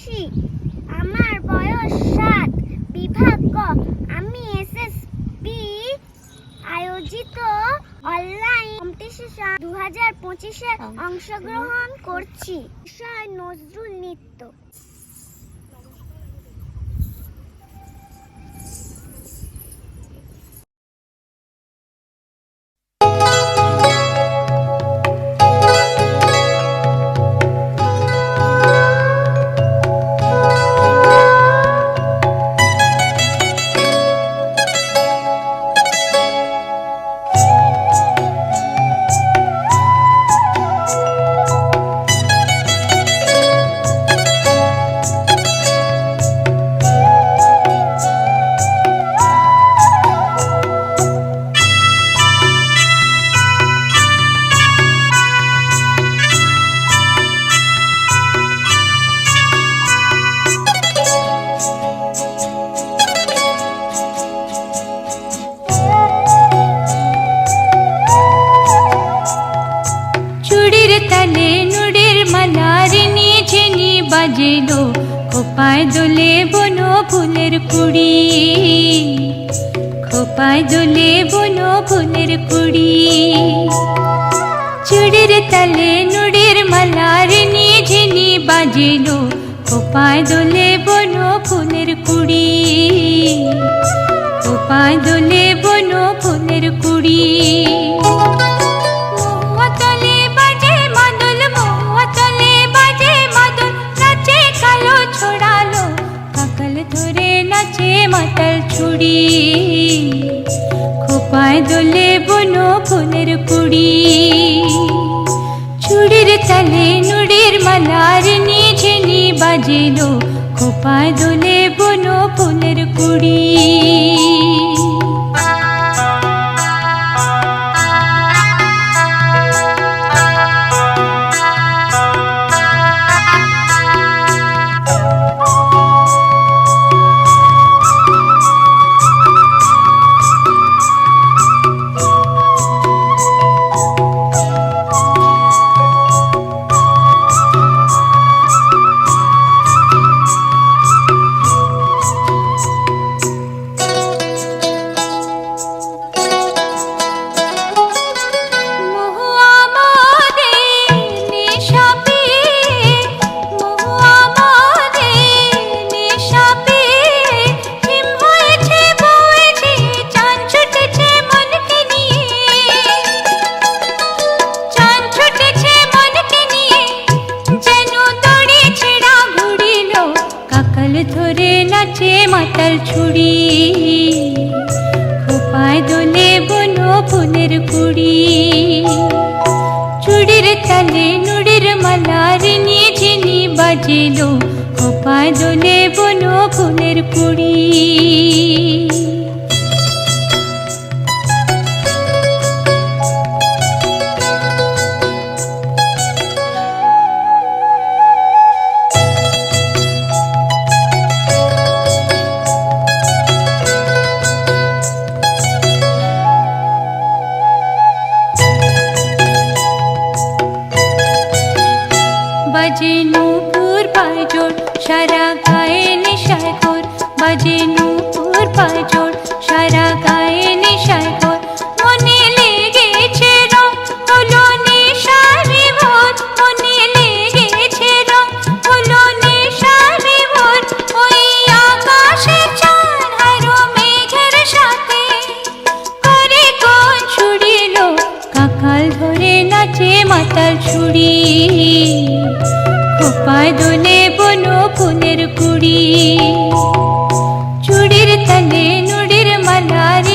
পড়ছি। আমার বয়স 7। বিভাগ ক। আমি এসএসবি আয়োজিত অনলাইন কম্পিটিশন 2025-এ অংশগ্রহণ করছি। বিষয় নজরুল নৃত্য। বাজেলো খোপায় দোলে বনো ফুলের কুড়ি, খোপায় দোলে বনো ফুলের কুড়ি। চুড়ির তালে নুড়ির মালার ঝিনি বাজেলো খোপায় দোলে বনো ফুলের কুড়ি, খোপায় দোলে বনো ফুলের কুড়ি। মাতাল ছুড়ি খোপায় দোলে বনো ফুলের কুড়ি। চুড়ির তালে নুড়ির মালার ঝিনি বাজেলো খোপায় দোলে বনো ফুলের কুড়ি। ধরে নাচে মাতাল ছুড়ি খোপায় দোলে বনো ফুলের কুড়ি। চুড়ির তালে নুড়ির মালার ঝিনি বাজেলো খোপায় দোলে বনো ফুলের কুড়ি। বাজে নূপুর পায়জোর সারা গায়ে নেশায় ঘোর, বাজে নূপুর পায়জোর সারা গায়ে নেশায় ঘোর। মনে লেগেছে রং হলো নেশার বিভোর, মনে লেগেছে রং হলো নেশার বিভোর। ওই আকাশে চাঁদ হারো মেঘের সাথে করে কোন ছুড়িলো কাকাল ধরে নাচে মাতাল ছুড়ি খোপায় দোলে বনো ফুলের কুড়ি। চুড়ির তালে নুড়ির মালার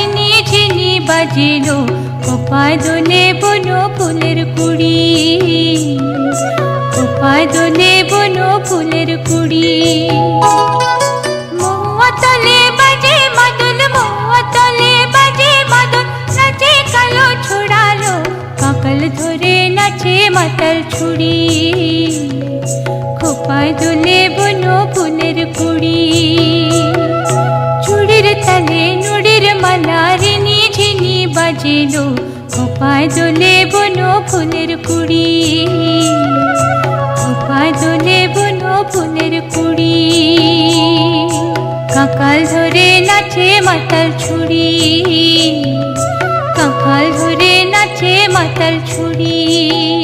ঝিনি বাজেলো খোপায় দোলে বনো ফুলের কুড়ি, খোপায় দোলে বনো ফুলের কুড়ি। মহুয়া তলে বাজে মাদল, মহুয়া তলে বাজে মাদল, নাচে কালো ছোড়ালো কাকাল ধরে নাচে মাতাল ছুড়ি খোপায় দোলে বনো ফুলের কুড়ি। চুড়ির তালে নুড়ির মালার ঝিনি বাজেলো খোপায় দোলে বনো ফুলের কুড়ি, খোপায় দোলে বনো ফুলের কুড়ি। নাচে মাতাল ছুরি, কাঁকাল ধরে নাচে মাতাল ছুরি।